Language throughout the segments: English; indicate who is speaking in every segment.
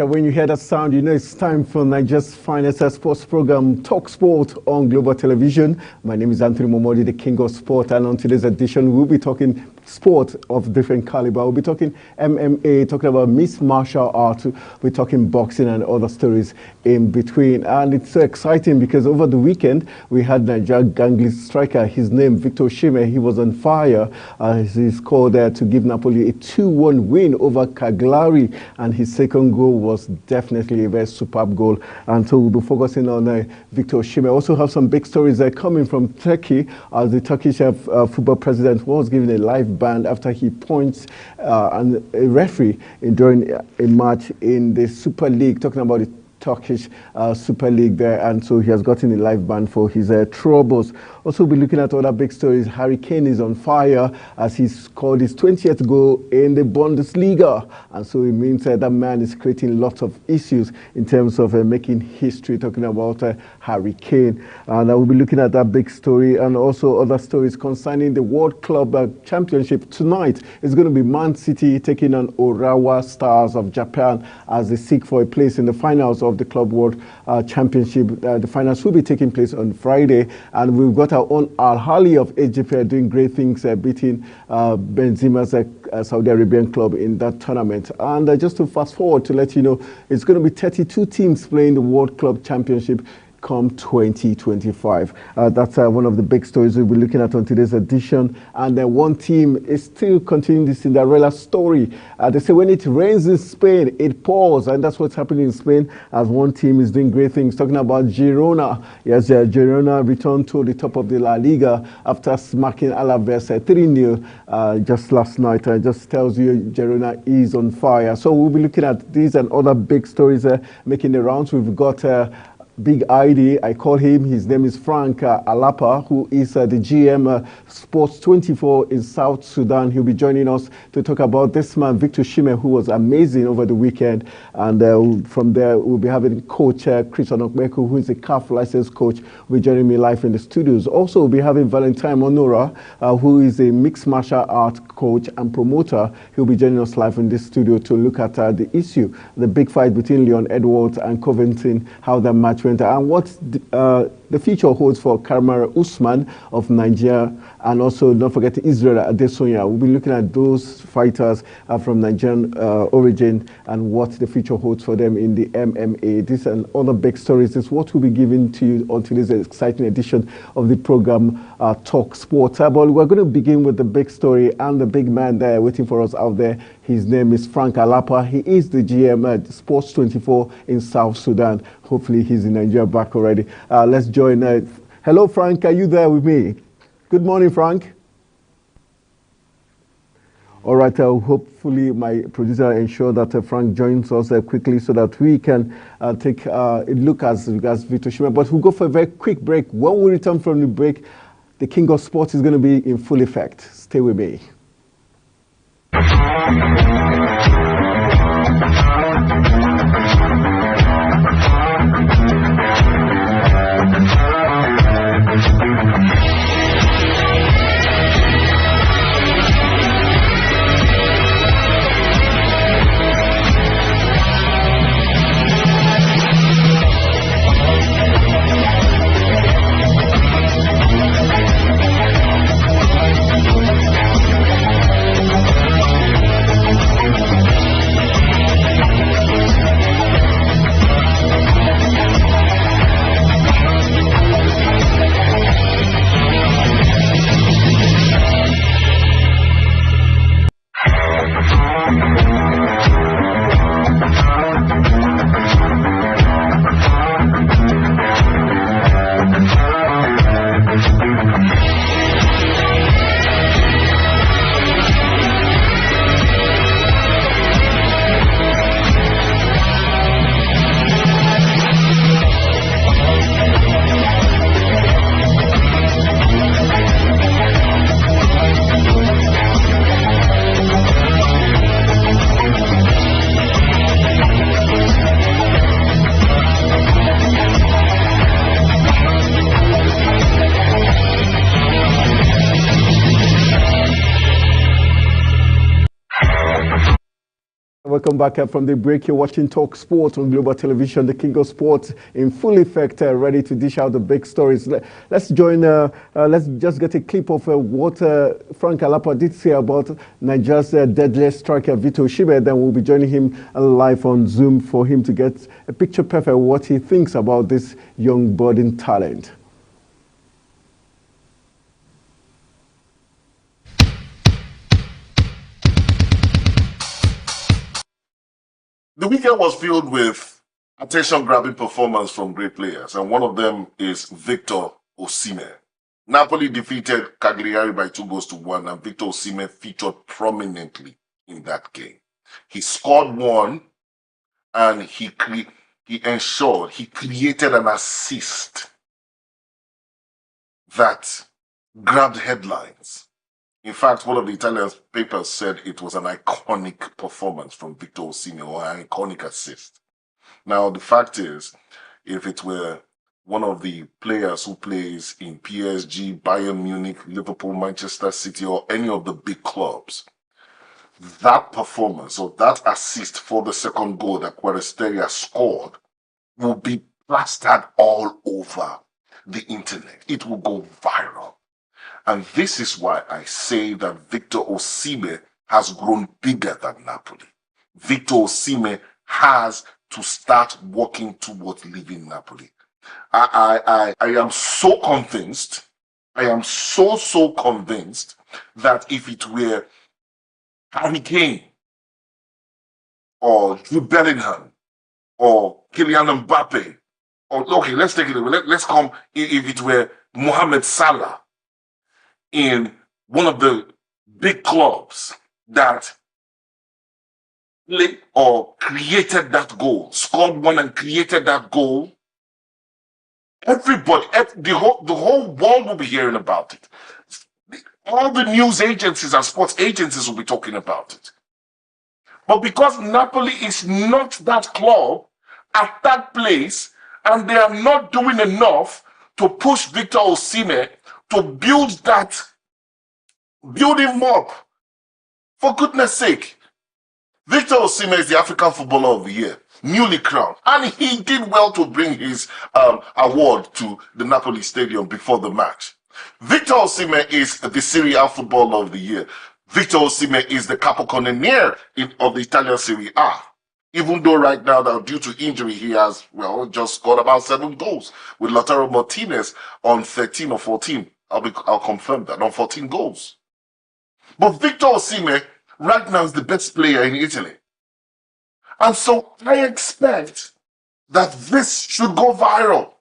Speaker 1: when you hear that sound, you know it's time for Nigeria's finest sports program, Talk Sport on Global Television. My name is Anthony Momodi, the King of Sport, and on today's edition, we'll be talking sport of different caliber. We'll be talking MMA, talking about mixed martial arts, we're talking boxing and other stories in between. And it's so exciting because over the weekend, we had Nigeria gangly striker, his name Victor Osimhen. He was on fire. He scored to give Napoli a 2-1 win over Cagliari, and his second goal was definitely a very superb goal. And so we'll be focusing on Victor Osimhen. Also have some big stories coming from Turkey, as the Turkish football president was given a live ban after he points a referee during a match in the Super League, talking about the Turkish Super League there, and so he has gotten a live ban for his troubles. Also, we'll be looking at other big stories. Harry Kane is on fire as he scored his 20th goal in the Bundesliga, and so it means that man is creating lots of issues in terms of making history, talking about Harry Kane. And I will be looking at that big story and also other stories concerning the World Club Championship. Tonight is going to be Man City taking on Urawa Stars of Japan as they seek for a place in the finals of the Club World Championship. The finals will be taking place on Friday, and we've got our own Al Ahly of Egypt doing great things, beating Benzema's Saudi Arabian club in that tournament. And just to fast forward to let you know, it's going to be 32 teams playing the World Club Championship come 2025. That's one of the big stories we'll be looking at on today's edition. And then one team is still continuing the Cinderella story. They say when it rains in Spain, it pours, and that's what's happening in Spain, as one team is doing great things. Talking about Girona. Yes, Girona returned to the top of the La Liga after smacking Alaves 3-0 just last night. It just tells you Girona is on fire. So we'll be looking at these and other big stories making the rounds. We've got Big ID, I call him. His name is Frank Alapa, who is the GM Sports 24 in South Sudan. He'll be joining us to talk about this man, Victor Osimhen, who was amazing over the weekend. And from there, we'll be having Coach Chris Onokbeku, who is a CAF licensed coach, will be joining me live in the studios. Also, we'll be having Valentine Monora, who is a mixed martial art coach and promoter. He'll be joining us live in this studio to look at the issue, the big fight between Leon Edwards and Covington, how that match went, and what the future holds for Kamaru Usman of Nigeria, and also don't forget Israel Adesanya. We'll be looking at those fighters from Nigerian origin and what the future holds for them in the MMA. This and other big stories is what we'll be giving to you on today's exciting edition of the program Talk Sports. But we're going to begin with the big story and the big man there waiting for us out there. His name is Frank Alapa. He is the GM at Sports 24 in South Sudan. Hopefully he's in Nigeria back already. Let's join. Hello, Frank. Are you there with me? Good morning, Frank. All right. Hopefully my producer ensure that Frank joins us quickly so that we can take a look at Victor Osimhen. But we'll go for a very quick break. When we return from the break, the King of Sports is going to be in full effect. Stay with me. Welcome back from the break. You're watching Talk Sport on Global Television, the King of Sport in full effect, ready to dish out the big stories. Let's just get a clip of what Frank Alapa did say about Nigeria's deadliest striker, Victor Osimhen. Then we'll be joining him live on Zoom for him to get a picture perfect of what he thinks about this young budding talent.
Speaker 2: The weekend was filled with attention-grabbing performance from great players, and one of them is Victor Osimhen. Napoli defeated Cagliari by 2-1, and Victor Osimhen featured prominently in that game. He scored one, and he created an assist that grabbed headlines. In fact, one of the Italian papers said it was an iconic performance from Victor Osimhen, or an iconic assist. Now, the fact is, if it were one of the players who plays in PSG, Bayern Munich, Liverpool, Manchester City, or any of the big clubs, that performance or that assist for the second goal that Kvaratskhelia scored will be plastered all over the internet. It will go viral. And this is why I say that Victor Osimhen has grown bigger than Napoli. Victor Osimhen has to start working towards leaving Napoli. I am so convinced, I am so convinced that if it were Harry Kane or Jude Bellingham or Kylian Mbappe, or okay, let's take it away. Let's come if it were Mohamed Salah in one of the big clubs that played or created that goal, scored one and created that goal, everybody, the whole world will be hearing about it. All the news agencies and sports agencies will be talking about it. But because Napoli is not that club at that place, and they are not doing enough to push Victor Osimhen to build him up. For goodness sake, Victor Osimhen is the African Footballer of the Year, newly crowned, and he did well to bring his award to the Napoli Stadium before the match. Victor Osimhen is the Serie A Footballer of the Year. Victor Osimhen is the Capocannoniere of the Italian Serie A. Even though right now, that due to injury, he has, just scored about 7 goals with Lautaro Martinez on 13 or 14. I'll confirm that, on 14 goals. But Victor Osimhen right now is the best player in Italy. And so I expect that this should go viral.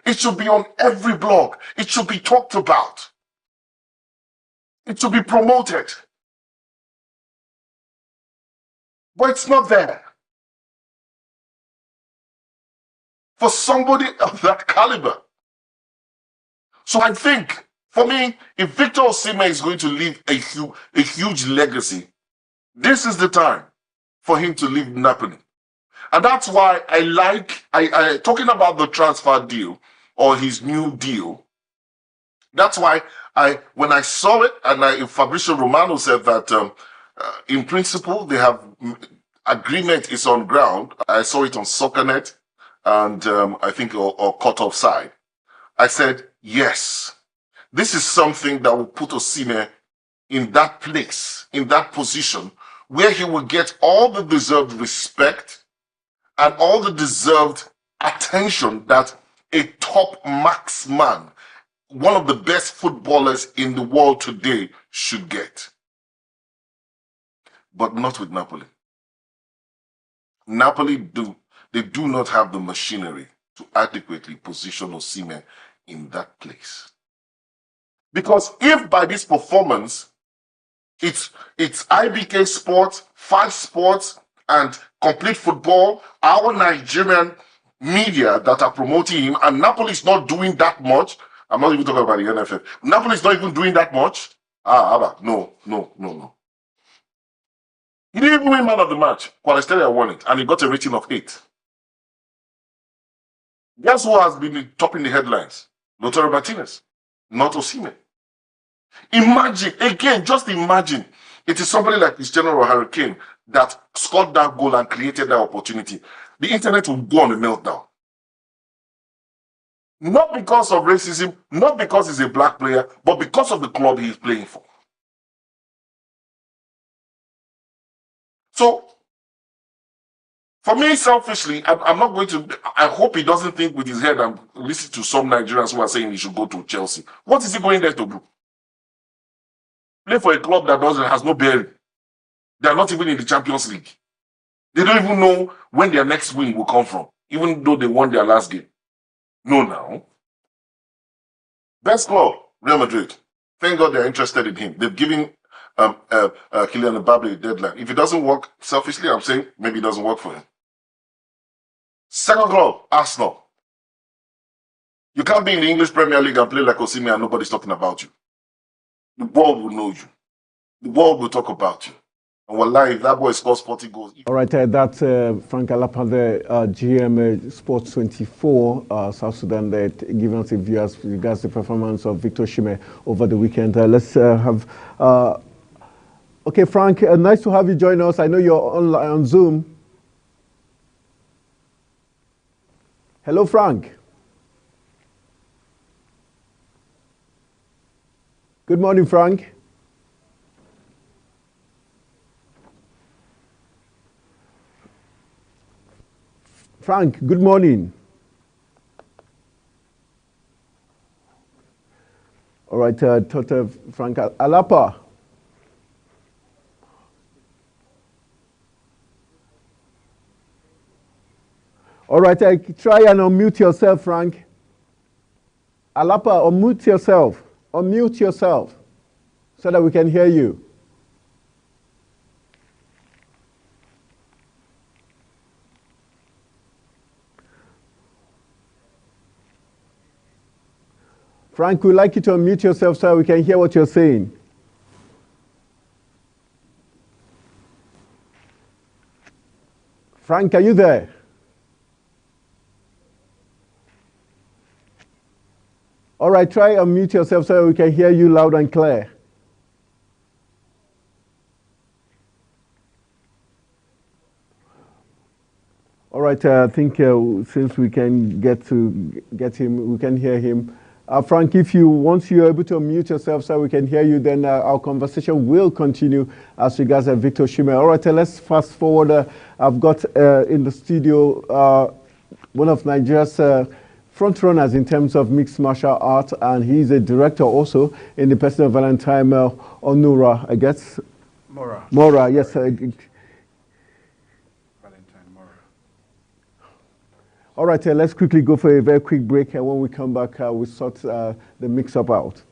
Speaker 2: It should be on every blog. It should be talked about. It should be promoted. But it's not there. For somebody of that caliber. So I think, for me, if Victor Osimhen is going to leave a huge legacy, this is the time for him to leave Napoli. And that's why I talking about the transfer deal or his new deal. That's why when I saw it, and Fabrizio Romano said that in principle they have agreement is on ground. I saw it on SoccerNet and I think or Cut Offside. I said, yes, this is something that will put Osimhen in that place, in that position, where he will get all the deserved respect and all the deserved attention that a top marksman, one of the best footballers in the world today, should get. But not with Napoli. Napoli do not have the machinery to adequately position Osimhen in that place. Because if by this performance, it's IBK Sports, 5 Sports, and Complete Football, our Nigerian media that are promoting him, and Napoli is not doing that much. I'm not even talking about the NFF. Napoli is not even doing that much. No. He didn't even win man of the match. Kvaratskhelia won it, and he got a rating of 8. Guess who has been topping the headlines? Lautaro Martinez, not Osimhen. Imagine, again, just imagine It is somebody like Cristiano or Harry Kane that scored that goal and created that opportunity. The internet will go on a meltdown. Not because of racism, not because he's a black player, but because of the club he's playing for. So, for me, selfishly, I'm not going to. I hope he doesn't think with his head and listen to some Nigerians who are saying he should go to Chelsea. What is he going there to do? Play for a club that has no bearing. They are not even in the Champions League. They don't even know when their next win will come from, even though they won their last game. No, now. Best club, Real Madrid. Thank God they're interested in him. They've given Kylian Mbappe a deadline. If it doesn't work, selfishly, I'm saying maybe it doesn't work for him. Second club, Arsenal. You can't be in the English Premier League and play like Osimhen and nobody's talking about you. The world will know you. The world will talk about you. And wallahi, if that boy scores 40 goals.
Speaker 1: All right, that's Frank Alapa, the GM Sports 24, South Sudan, that giving us a view as regards the performance of Victor Osimhen over the weekend. Let's have... okay, Frank, nice to have you join us. I know you're online on Zoom. Hello, Frank. Good morning, Frank. Frank, good morning. All right, Dr. Frank Alapa. All right, try and unmute yourself, Frank. Alapa, unmute yourself. Unmute yourself so that we can hear you. Frank, we'd like you to unmute yourself so we can hear what you're saying. Frank, are you there? All right, try unmute yourself so we can hear you loud and clear. All right, I think since we can get him, we can hear him. Frank, if once you're able to unmute yourself so we can hear you, then our conversation will continue as regards Victor Osimhen. All right, let's fast forward. I've got in the studio one of Nigeria's front runners in terms of mixed martial arts, and he's a director also in the person of Valentine Onura, I guess. Mora, yes. Valentine
Speaker 3: Mora.
Speaker 1: All right, let's quickly go for a very quick break, and when we come back, we'll sort the mix-up out.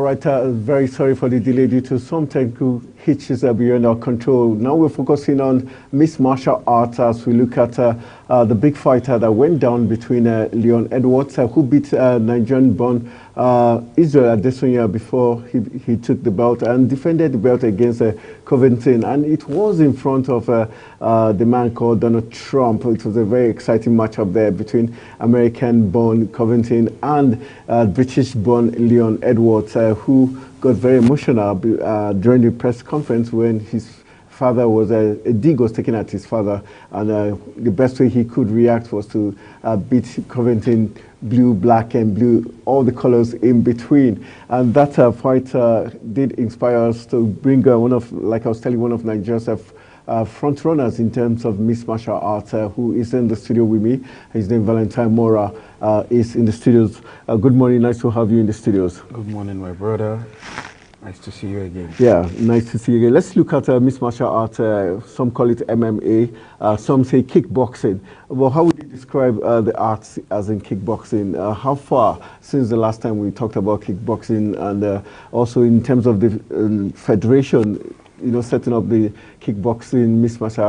Speaker 1: right, very sorry for the delay due to some technical hitches beyond our control. Now we're focusing on mixed martial arts as we look at the big fighter that went down between Leon Edwards, who beat Nigerian-born Israel Adesanya before he took the belt and defended the belt against Covington. And it was in front of the man called Donald Trump. It was a very exciting matchup there between American-born Covington and British-born Leon Edwards, who got very emotional during the press conference when his father was a dig was taken at his father, and the best way he could react was to beat Covington blue, black, and blue, all the colors in between. And that fight did inspire us to bring one of, like I was telling, one of Nigeria's front runners in terms of mixed martial arts, who is in the studio with me. His name Valentine Mora is in the studios. Good morning, nice to have you in the studios.
Speaker 3: Good morning, my brother. Nice to see you again.
Speaker 1: Yeah, nice to see you again. Let's look at mixed martial arts. Some call it MMA, some say kickboxing. Well, how would you describe the arts as in kickboxing? How far since the last time we talked about kickboxing, and also in terms of the federation, setting up the kickboxing mixed martial